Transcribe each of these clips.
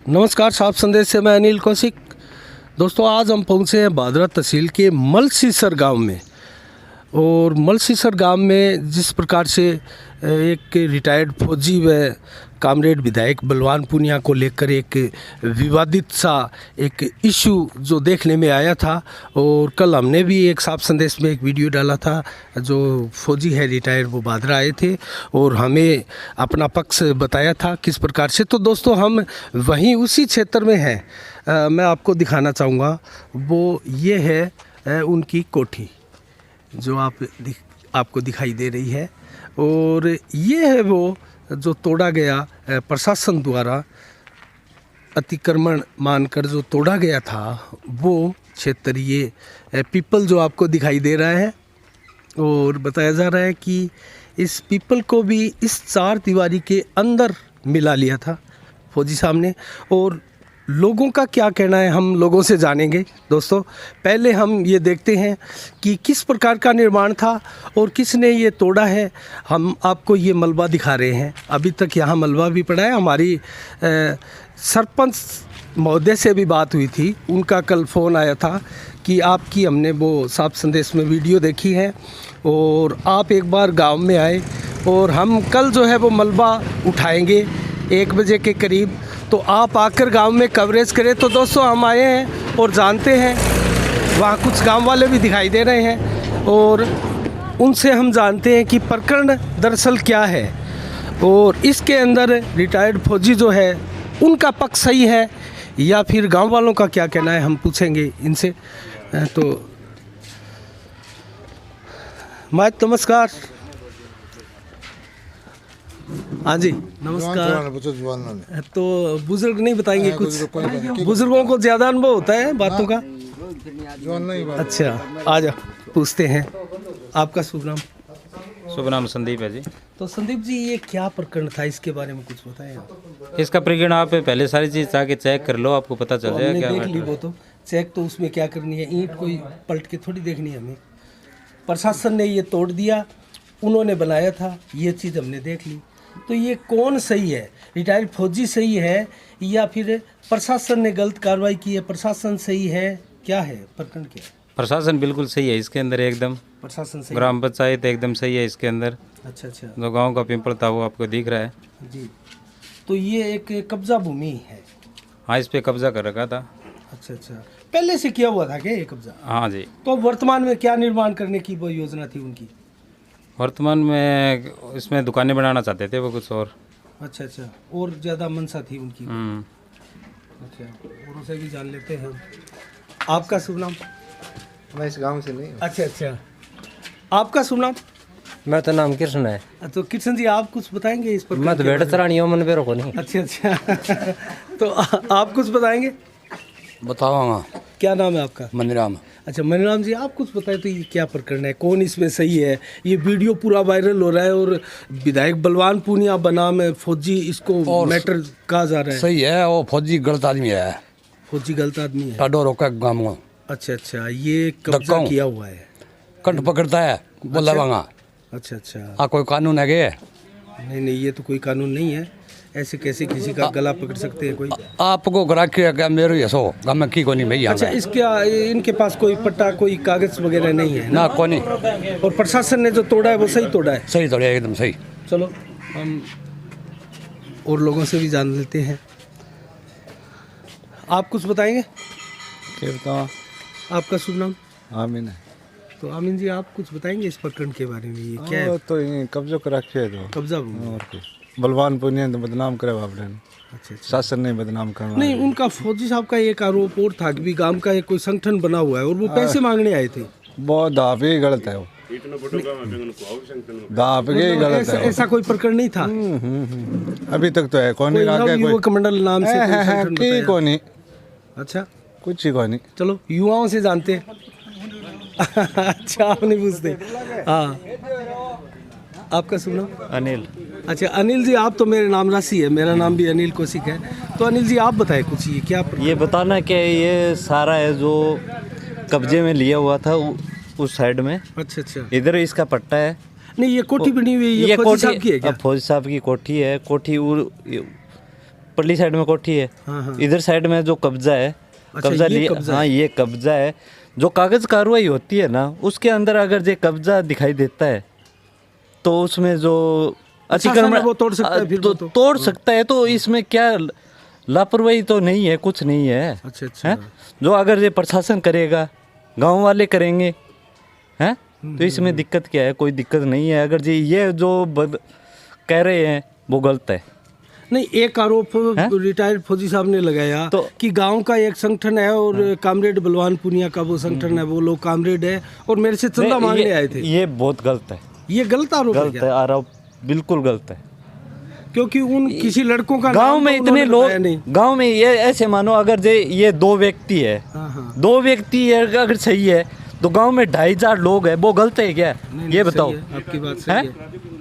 नमस्कार, साफ संदेश से मैं अनिल कौशिक। दोस्तों, आज हम पहुँचे हैं भादरा तहसील के मलसीसर गांव में। और मलसीसर गांव में जिस प्रकार से एक रिटायर्ड फौजी व कामरेड विधायक बलवान पूनिया को लेकर एक विवादित सा एक इशू जो देखने में आया था, और कल हमने भी एक साफ संदेश में एक वीडियो डाला था। जो फौजी है रिटायर्ड, वो भादरा आए थे और हमें अपना पक्ष बताया था किस प्रकार से। तो दोस्तों, हम वहीं उसी क्षेत्र में हैं। मैं आपको दिखाना चाहूँगा, वो ये है उनकी कोठी जो आपको दिखाई दे रही है। और ये है वो जो तोड़ा गया प्रशासन द्वारा अतिक्रमण मानकर जो तोड़ा गया था, वो क्षेत्रीय पीपल जो आपको दिखाई दे रहा है। और बताया जा रहा है कि इस पीपल को भी इस चार दीवारी के अंदर मिला लिया था फौजी साहब ने। और लोगों का क्या कहना है, हम लोगों से जानेंगे। दोस्तों, पहले हम ये देखते हैं कि किस प्रकार का निर्माण था और किसने ये तोड़ा है। हम आपको ये मलबा दिखा रहे हैं। अभी तक यहाँ मलबा भी पड़ा है। हमारी सरपंच महोदय से भी बात हुई थी, उनका कल फ़ोन आया था कि आपकी हमने वो साफ संदेश में वीडियो देखी है और आप एक बार गाँव में आए और हम कल जो है वो मलबा उठाएँगे 1 बजे के करीब। तो आप आकर गांव में कवरेज करें। तो दोस्तों, हम आए हैं और जानते हैं, वहाँ कुछ गांव वाले भी दिखाई दे रहे हैं और उनसे हम जानते हैं कि प्रकरण दरअसल क्या है और इसके अंदर रिटायर्ड फौजी जो है उनका पक्ष सही है या फिर गांव वालों का क्या कहना है, हम पूछेंगे इनसे। तो माइक, नमस्कार। हाँ जी, नमस्कार। तो बुजुर्ग नहीं बताएंगे कुछ? बुजुर्गों को ज़्यादा अनुभव होता है बातों का। अच्छा, आ जाओ, पूछते हैं। आपका शुभ नाम? शुभ नाम संदीप है जी। तो संदीप जी, ये क्या प्रकरण था, इसके बारे में कुछ बताएं। इसका प्रकरण आप पहले सारी चीज़ जाके चेक कर लो, आपको पता चल जाएगा क्या। देख ली वो तो चेक, तो उसमें क्या करनी है, ईंट कोई पलट के थोड़ी देखनी है हमें। प्रशासन ने ये तोड़ दिया, उन्होंने बनाया था, ये चीज़ हमने देख ली। तो ये कौन सही है, रिटायर्ड फौजी सही है या फिर प्रशासन ने गलत कार्रवाई की है? प्रशासन सही है, क्या है प्रकरण क्या है? प्रशासन बिल्कुल सही है इसके अंदर, एकदम प्रशासन सही। ग्राम पंचायत एकदम सही है इसके अंदर। अच्छा। जो गांव का पिंपल था वो आपको दिख रहा है जी। तो ये एक कब्जा भूमि है? हाँ, इस पे कब्जा कर रखा था। अच्छा, पहले से किया हुआ था क्या ये कब्जा? हाँ जी। तो वर्तमान में क्या निर्माण करने की वो योजना थी उनकी? वर्तमान में इसमें दुकानें बनाना चाहते थे वो कुछ और। अच्छा, और ज़्यादा मनसा थी उनकी। अच्छा, और उसे भी जान लेते हैं। आपका शुभ नाम? मैं इस गांव से नहीं हूँ। अच्छा, आपका शुभ नाम? मैं तो नाम कृष्ण है। तो कृष्ण जी, आप कुछ बताएंगे इस पर? मैं तो भेड़ चरानी हूँ, मन बेरो को नहीं। अच्छा। तो आप कुछ बताएंगे? बताऊंगा। क्या नाम है आपका? मनीराम। अच्छा, मनीराम जी, आप कुछ बताएं तो ये क्या प्रकरण है, कौन इसमें सही है? ये वीडियो पूरा वायरल हो रहा है और विधायक बलवान पूनिया बनाम फौजी, इसको मैटर कहा जा रहा है। सही है, वो फौजी गलत आदमी है। फौजी गलत आदमी है? टाडो रोका गाँव में। अच्छा, ये कब्जा किया हुआ है, कंठ पकड़ता है, बोला वांगा। अच्छा। कोई कानून है क्या? नहीं, ये तो कोई कानून नहीं है। ऐसे कैसे किसी का गला पकड़ सकते हैं कोई? आपको ग्राहक क्या मेरे ये सो गाँव में की को नहीं भैया। अच्छा, इनके पास कोई पट्टा, कोई कागज वगैरह नहीं है ना? कोई नहीं। और प्रशासन ने जो तोड़ा है वो सही तोड़ा है? सही तोड़ा, एकदम सही। चलो, हम और लोगों से भी जान लेते हैं। आप कुछ बताएंगे? आपका शुभ नाम? आमीन है। तो आमीन जी, आप कुछ बताएंगे इस प्रकरण के बारे में? ये क्या है? तो कब्जा कर रखे है, तो कब्जा भूमि। और कुछ बलवान पूनिया तो बदनाम करे आपने। अच्छा। शासन ने बदनाम करना नहीं, उनका फौजी साहब का एक आरोप और था कि भी गांव का एक कोई संगठन बना हुआ है और वो पैसे मांगने आए थे। बहुत दाप ही गलत है, वो दाप ही गलत है। ऐसा कोई प्रकरण नहीं था? अभी तक तो है कौन नहीं, युवक मंडल नाम से कोई संगठन बताया? कौन नहीं। अच्छा, कुछ ही कौन नहीं। चलो, युवाओं से जानते हैं। अच्छा, आप नहीं पूछते? हाँ, आपका शुभ नाम? अनिल। अच्छा, अनिल जी, आप तो मेरे नाम राशि है, मेरा नाम भी अनिल कौशिक है। तो अनिल जी, आप बताएं कुछ, ये क्या ये बताना कि ये सारा है जो कब्जे में लिया हुआ था उस साइड में। अच्छा, इधर इसका पट्टा है। नहीं, ये कोठी बनी हुई है, ये फौजी साहब की है क्या? फौजी साहब की कोठी है। कोठी ऊपरली साइड में कोठी है, हाँ, हाँ। इधर साइड में जो कब्जा है, अच्छा, कब्जा ये लिया, कब्जा हाँ है। ये कब्जा है। जो कागज कार्रवाई होती है ना, उसके अंदर अगर ये कब्जा दिखाई देता है तो उसमें जो प्रशासन है वो तोड़ सकता है फिर वो तो। तोड़ सकता है। तो इसमें क्या लापरवाही तो नहीं है, कुछ नहीं है। अच्छा, अच्छा। हैं? जो अगर ये प्रशासन करेगा, गांव वाले करेंगे, हैं, तो इसमें दिक्कत क्या है? कोई दिक्कत नहीं है। अगर ये जो कह रहे हैं वो गलत है। नहीं, एक आरोप रिटायर्ड फौजी साहब ने लगाया तो कि गांव का एक संगठन है और कामरेड बलवान पुनिया का वो संगठन है, वो लोग कामरेड है और मेरे से चंदा मांगने आए थे। ये बहुत गलत है, ये गलत आरोप है गलत क्या? है, आरोप बिल्कुल गलत है। क्योंकि उन किसी लड़कों का गांव नाम में तो इतने उन्होंने लोग, बताया नहीं। गांव में ये ऐसे मानो अगर ये 2 व्यक्ति है, हाँ, हाँ। 2 व्यक्ति अगर सही है तो गांव में 2,500 लोग है, वो गलत है क्या? नहीं, ये सही बताओ। है, आपकी बात सही हैं?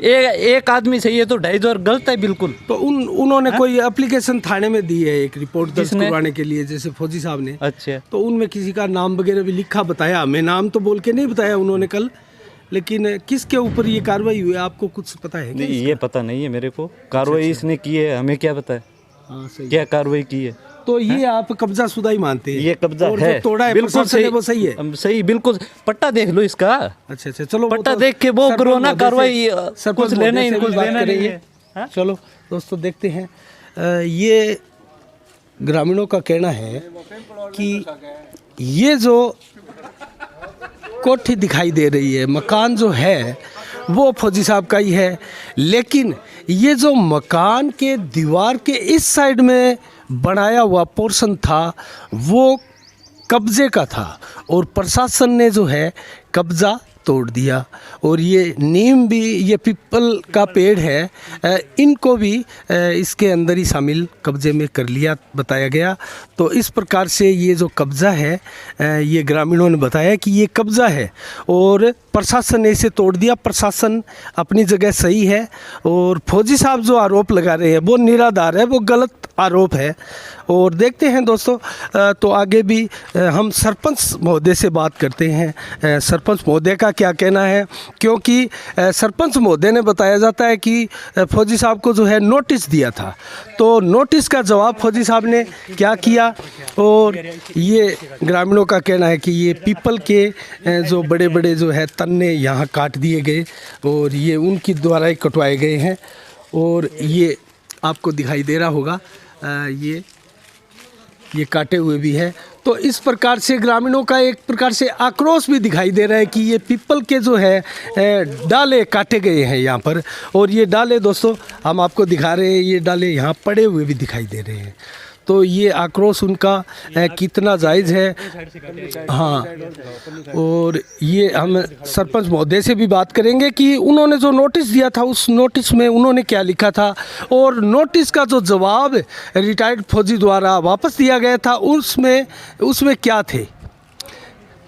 है। एक आदमी सही है तो 2,500 गलत है बिल्कुल। तो उन्होंने कोई एप्लीकेशन थाने में दी है एक रिपोर्ट दर्ज किसने? करवाने के लिए, जैसे फौजी साहब ने। अच्छा, तो उनमें किसी का नाम वगैरह भी लिखा, बताया हमें, नाम तो बोल के नहीं बताया उन्होंने कल, लेकिन किसके ऊपर ये कार्रवाई हुई है आपको कुछ पता है क्या? नहीं ये पता नहीं है मेरे को। कार्रवाई इसने की है, हमें क्या पता है हाँ, सही। क्या कार्रवाई की है। तो ये आप कब्जा शुदा ही मानते हैं? ये कब्जा और है, जो तोड़ा है बिल्कुल प्रशासन ने, वो सही है? सही, बिल्कुल। पट्टा देख लो इसका। अच्छा, अच्छा, चलो। पट्टा देख के वो करो ना कार्रवाई, कुछ लेना ही कुछ देना नहीं है। हाँ? चलो दोस्तों, देखते हैं। ये ग्रामीणों का कहना है कि ये जो कोठी दिखाई दे रही है, मकान जो है वो फौजी साहब का ही है, लेकिन ये जो मकान के दीवार के इस साइड में बनाया हुआ पोर्शन था वो कब्जे का था और प्रशासन ने जो है कब्जा तोड़ दिया। और ये नीम भी, ये पीपल का पेड़ है, इनको भी इसके अंदर ही शामिल कब्जे में कर लिया बताया गया। तो इस प्रकार से ये जो कब्ज़ा है, ये ग्रामीणों ने बताया कि ये कब्ज़ा है और प्रशासन ने इसे तोड़ दिया। प्रशासन अपनी जगह सही है और फौजी साहब जो आरोप लगा रहे हैं वो निराधार है, वो गलत आरोप है। और देखते हैं दोस्तों, तो आगे भी हम सरपंच महोदय से बात करते हैं। सरपंच महोदय का क्या कहना है, क्योंकि सरपंच महोदय ने बताया जाता है कि फौजी साहब को जो है नोटिस दिया था, तो नोटिस का जवाब फौजी साहब ने क्या किया। और ये ग्रामीणों का कहना है कि ये पीपल के जो बड़े बड़े जो है तन्ने यहाँ काट दिए गए और ये उनकी द्वारा ही कटवाए गए हैं। और ये आपको दिखाई दे रहा होगा, ये काटे हुए भी है। तो इस प्रकार से ग्रामीणों का एक प्रकार से आक्रोश भी दिखाई दे रहा है कि ये पीपल के जो है डाले काटे गए हैं यहाँ पर। और ये डाले दोस्तों हम आपको दिखा रहे हैं, ये डाले यहाँ पड़े हुए भी दिखाई दे रहे हैं। तो ये आक्रोश उनका कितना जायज़ है। हाँ, और ये हम सरपंच महोदय से भी बात करेंगे कि उन्होंने जो नोटिस दिया था उस नोटिस में उन्होंने क्या लिखा था और नोटिस का जो जवाब रिटायर्ड फौजी द्वारा वापस दिया गया था उसमें क्या थे।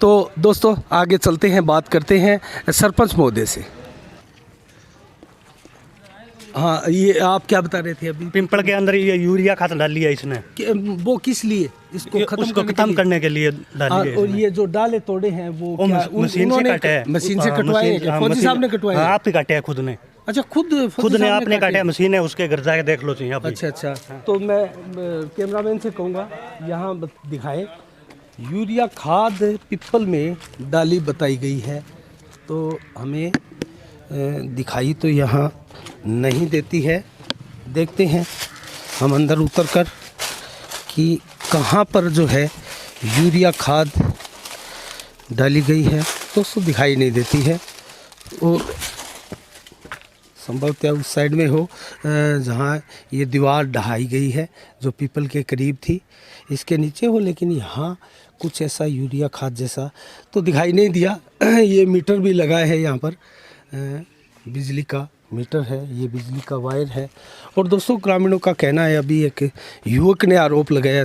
तो दोस्तों आगे चलते हैं, बात करते हैं सरपंच महोदय से। हाँ, ये आप क्या बता रहे थे अभी? पिंपल के अंदर ये यूरिया खाद डाल लिया इसने, वो किस लिए? इसको खत्म करने के लिए डाल लिया। और ये जो डाले तोड़े हैं वो क्या मशीन से काटे हैं। मशीन से कटवाए हैं? फौजी साहब ने कटवाए हैं? आप ही काटे हैं खुद ने। अच्छा, खुद ने आपने काटे। मशीन है उसके घर जाके देख लो चाहिए। अच्छा, अच्छा। तो मैं कैमरामैन से कहूँगा यहाँ दिखाएं, यूरिया खाद पिपल में डाली बताई गई है, तो हमें दिखाई तो यहाँ नहीं देती है। देखते हैं हम अंदर उतर कर कि कहाँ पर जो है यूरिया खाद डाली गई है। दोस्तों दिखाई नहीं देती है और संभवतः उस साइड में हो जहाँ ये दीवार ढहाई गई है जो पीपल के करीब थी, इसके नीचे हो, लेकिन यहाँ कुछ ऐसा यूरिया खाद जैसा तो दिखाई नहीं दिया। ये मीटर भी लगा है यहाँ पर, बिजली का मीटर है, ये बिजली का वायर है। और दोस्तों ग्रामीणों का कहना है, अभी एक युवक ने आरोप लगाया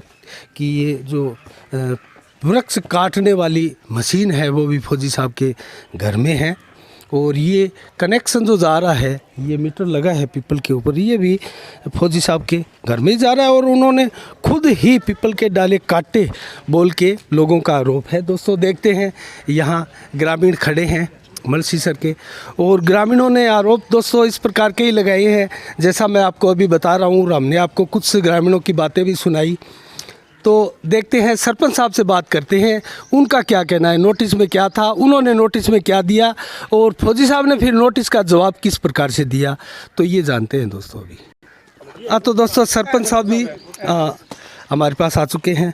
कि ये जो वृक्ष काटने वाली मशीन है वो भी फौजी साहब के घर में है और ये कनेक्शन जो जा रहा है, ये मीटर लगा है पीपल के ऊपर, ये भी फौजी साहब के घर में जा रहा है और उन्होंने खुद ही पीपल के डाले काटे बोल के लोगों का आरोप है। दोस्तों देखते हैं यहाँ ग्रामीण खड़े हैं मलसीसर के। और ग्रामीणों ने आरोप दोस्तों इस प्रकार के ही लगाए हैं, जैसा मैं आपको अभी बता रहा हूँ, और हमने आपको कुछ ग्रामीणों की बातें भी सुनाई। तो देखते हैं सरपंच साहब से बात करते हैं, उनका क्या कहना है, नोटिस में क्या था, उन्होंने नोटिस में क्या दिया, और फौजी साहब ने फिर नोटिस का जवाब किस प्रकार से दिया, तो ये जानते हैं दोस्तों अभी। तो दोस्तों सरपंच साहब भी हमारे पास आ चुके हैं।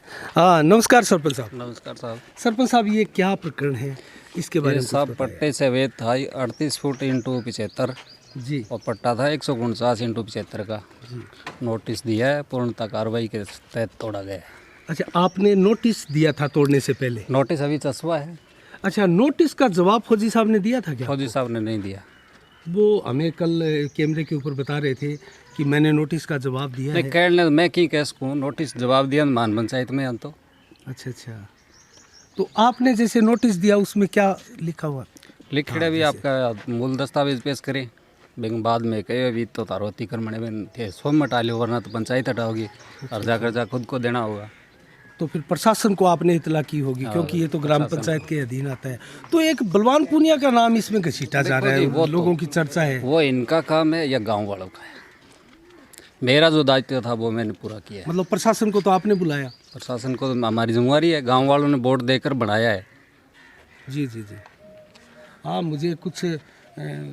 नमस्कार सरपंच साहब। नमस्कार साहब। सरपंच साहब ये क्या प्रकरण है, इसके बारे में सब पट्टे से अवैध था 38 फुट इंटू 75 जी, और पट्टा था 149 इंटू 75 का। नोटिस दिया है, पूर्णतः कार्रवाई के तहत तोड़ा गया है। अच्छा, आपने नोटिस दिया था तोड़ने से पहले? नोटिस अभी चस्पा है। अच्छा, नोटिस का जवाब फौजी साहब ने दिया था क्या? फौजी साहब ने नहीं दिया। वो हमें कल कैमरे के ऊपर बता रहे थे कि मैंने नोटिस का जवाब दिया नहीं है। कहने मैं की कह सकूँ, नोटिस जवाब दिया मान पंचायत में हम तो। अच्छा, तो आपने जैसे नोटिस दिया उसमें क्या लिखा हुआ? लिखिड़ा भी आपका मूल दस्तावेज पेश करें, बैंक बाद में कहे अभी तो तारो अतिक्रमण में थे, स्वयं हटा लो, वरना तो पंचायत हटाओगी और जा खुद को देना होगा। तो फिर प्रशासन को आपने इतला की होगी, क्योंकि ये तो ग्राम पंचायत के अधीन आता है। तो एक बलवान पुनिया का नाम इसमें घसीटा जा रहा है, वो लोगों की चर्चा है। वो इनका काम है या गांव वालों का है? मेरा जो दायित्व था वो मैंने पूरा किया है। मतलब प्रशासन को तो आपने बुलाया? प्रशासन को तो हमारी जिम्मेवारी है, गांव वालों ने वोट देकर बनाया है। जी। हाँ, मुझे कुछ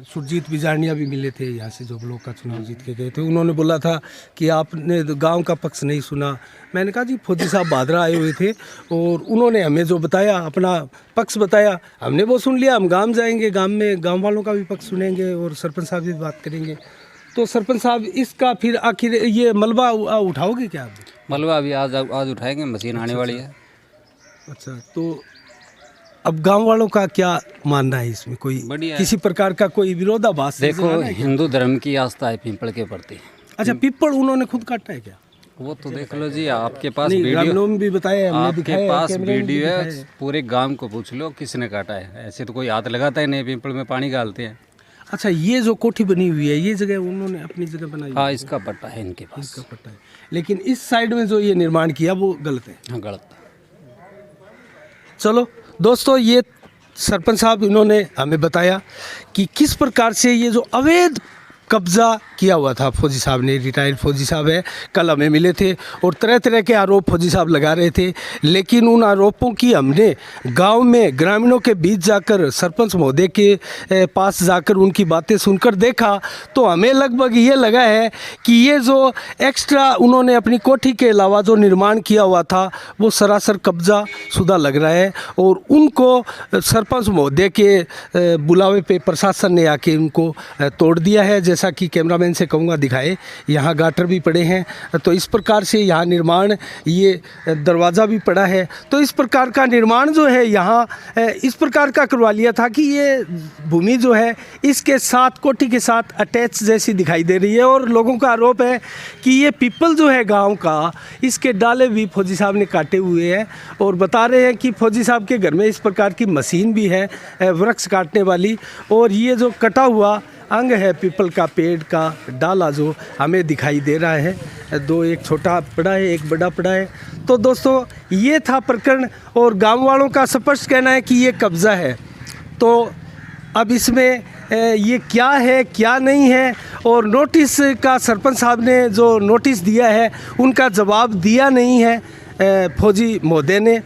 सुरजीत बिजारनिया भी मिले थे यहाँ से, जो ब्लॉक का चुनाव जीत के गए थे। उन्होंने बोला था कि आपने गांव का पक्ष नहीं सुना। मैंने कहा जी फौजी साहब भादरा आए हुए थे और उन्होंने हमें जो बताया, अपना पक्ष बताया, हमने वो सुन लिया। हम गांव जाएंगे, गांव में गांव वालों का भी पक्ष सुनेंगे और सरपंच साहब भी बात करेंगे। तो सरपंच साहब इसका फिर आखिर ये मलबा उठाओगे क्या आप? मलबा अभी आज उठाएंगे, मशीन आने वाली है। अच्छा, तो अब गांव वालों का क्या मानना है इसमें? कोई किसी प्रकार का कोई विरोधाभास? देखो, हिंदू धर्म की आस्था है पीपल के प्रति। अच्छा, पीपल उन्होंने खुद काटा है क्या? वो तो देख लो जी, आपके पास वीडियो भी बताया, हमने आपके दिखाया, पास कैमरे में वीडियो है, दिखाया। पूरे गांव को पूछ लो किसने काटा है। ऐसे तो कोई हाथ लगाता ही नहीं, पीपल में पानी डालते हैं। अच्छा, ये जो कोठी बनी हुई है, ये जगह उन्होंने अपनी जगह बनाई? हाँ, इसका पट्टा है इनके पास। इसका पट्टा है, लेकिन इस साइड में जो ये निर्माण किया वो गलत है। हाँ, गलत। चलो दोस्तों, ये सरपंच साहब इन्होंने हमें बताया कि किस प्रकार से ये जो अवैध कब्जा किया हुआ था, फौजी साहब ने, रिटायर्ड फौजी साहब है, कल हमें मिले थे और तरह तरह के आरोप फौजी साहब लगा रहे थे। लेकिन उन आरोपों की हमने गांव में ग्रामीणों के बीच जाकर, सरपंच महोदय के पास जाकर उनकी बातें सुनकर देखा, तो हमें लगभग ये लगा है कि ये जो एक्स्ट्रा उन्होंने अपनी कोठी के अलावा जो निर्माण किया हुआ था वो सरासर कब्जा शुदा लग रहा है। और उनको सरपंच महोदय के बुलावे पे प्रशासन ने आके उनको तोड़ दिया है। जैसा कि कैमरामैन से कहूँगा दिखाए, यहाँ गाटर भी पड़े हैं, तो इस प्रकार से यहाँ निर्माण, ये दरवाज़ा भी पड़ा है। तो इस प्रकार का निर्माण जो है यहाँ इस प्रकार का करवा लिया था कि ये भूमि जो है इसके साथ, कोठी के साथ अटैच जैसी दिखाई दे रही है। और लोगों का आरोप है कि ये पीपल जो है गाँव का, इसके डाले भी फौजी साहब ने काटे हुए हैं। और बता रहे हैं कि फौजी साहब के घर में इस प्रकार की मशीन भी है, वृक्ष काटने वाली। और ये जो कटा हुआ अंग है पीपल का पेड़ का डाला जो हमें दिखाई दे रहा है, दो, एक छोटा पड़ा है, एक बड़ा पड़ा है। तो दोस्तों, ये था प्रकरण और गांव वालों का स्पष्ट कहना है कि ये कब्ज़ा है। तो अब इसमें ये क्या है क्या नहीं है, और नोटिस का सरपंच साहब ने जो नोटिस दिया है उनका जवाब दिया नहीं है फौजी महोदय ने।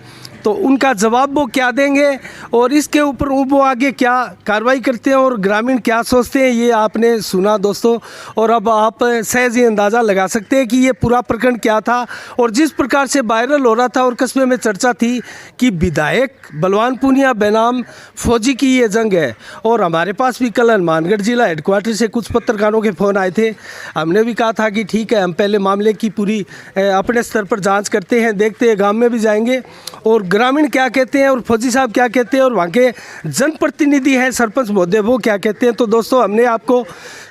तो उनका जवाब वो क्या देंगे और इसके ऊपर वो आगे क्या कार्रवाई करते हैं और ग्रामीण क्या सोचते हैं, ये आपने सुना दोस्तों। और अब आप सहज ही अंदाज़ा लगा सकते हैं कि ये पूरा प्रकरण क्या था। और जिस प्रकार से वायरल हो रहा था और कस्बे में चर्चा थी कि विधायक बलवान पुनिया बनाम फौजी की ये जंग है। और हमारे पास भी कल हनुमानगढ़ जिला हेडक्वार्टर से कुछ पत्रकारों के फ़ोन आए थे। हमने भी कहा था कि ठीक है, हम पहले मामले की पूरी अपने स्तर पर जाँच करते हैं, देखते हैं, गाँव में भी जाएंगे और ग्रामीण क्या कहते हैं और फौजी साहब क्या कहते हैं और वहाँ के जनप्रतिनिधि हैं सरपंच महोदय वो क्या कहते हैं। तो दोस्तों, हमने आपको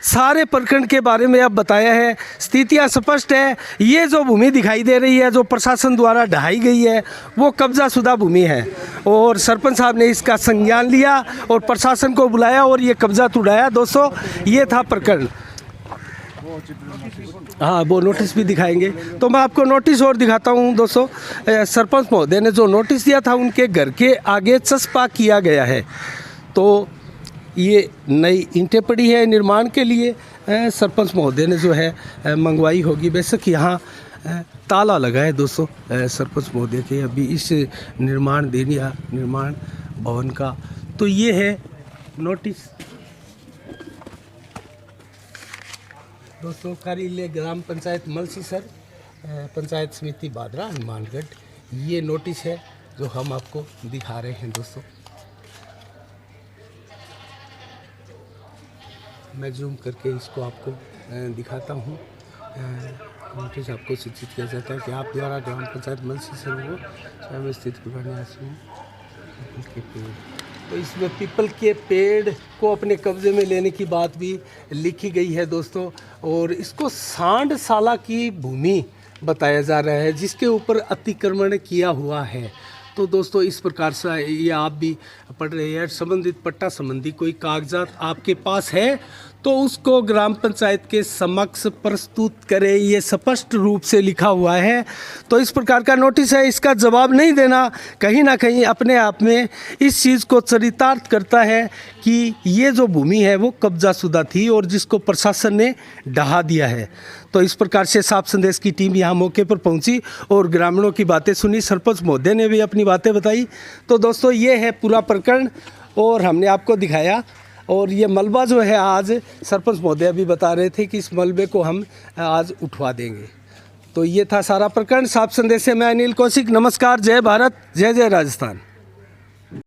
सारे प्रकरण के बारे में अब बताया है। स्थितियाँ स्पष्ट है। ये जो भूमि दिखाई दे रही है, जो प्रशासन द्वारा ढहाई गई है, वो कब्जाशुदा भूमि है। और सरपंच साहब ने इसका संज्ञान लिया और प्रशासन को बुलाया और ये कब्जा तुड़ाया। दोस्तों, ये था प्रकरण। हाँ, वो नोटिस भी दिखाएंगे। तो मैं आपको नोटिस और दिखाता हूँ दोस्तों। सरपंच महोदय ने जो नोटिस दिया था उनके घर के आगे चस्पा किया गया है। तो ये नई ईंटें पड़ी है निर्माण के लिए, सरपंच महोदय ने जो है मंगवाई होगी। बेशक यहाँ ताला लगा है दोस्तों सरपंच महोदय के अभी इस निर्माण भवन का। तो ये है नोटिस दोस्तों, कार्यालय ग्राम पंचायत मलसीसर, पंचायत समिति बादरा, हनुमानगढ़। ये नोटिस है जो हम आपको दिखा रहे हैं दोस्तों। मैं जूम करके इसको आपको दिखाता हूँ। नोटिस आपको सूचित किया जाता है कि आप द्वारा ग्राम पंचायत मलसीसर को स्वयं स्थित निवासियों के पेड़, तो इसमें पीपल के पेड़ को अपने कब्जे में लेने की बात भी लिखी गई है दोस्तों। और इसको सांडसाला की भूमि बताया जा रहा है जिसके ऊपर अतिक्रमण किया हुआ है। तो दोस्तों इस प्रकार से ये आप भी पढ़ रहे हैं, संबंधित पट्टा संबंधी कोई कागजात आपके पास है तो उसको ग्राम पंचायत के समक्ष प्रस्तुत करें, ये स्पष्ट रूप से लिखा हुआ है। तो इस प्रकार का नोटिस है, इसका जवाब नहीं देना कहीं ना कहीं अपने आप में इस चीज़ को चरितार्थ करता है कि ये जो भूमि है वो कब्जाशुदा थी और जिसको प्रशासन ने ढहा दिया है। तो इस प्रकार से साफ संदेश की टीम यहाँ मौके पर पहुँची और ग्रामीणों की बातें सुनी, सरपंच महोदय ने भी अपनी बातें बताई। तो दोस्तों ये है पूरा प्रकरण और हमने आपको दिखाया। और ये मलबा जो है आज सरपंच महोदय भी बता रहे थे कि इस मलबे को हम आज उठवा देंगे। तो ये था सारा प्रकरण। साफ संदेश से मैं अनिल कौशिक, नमस्कार, जय भारत, जय जय राजस्थान।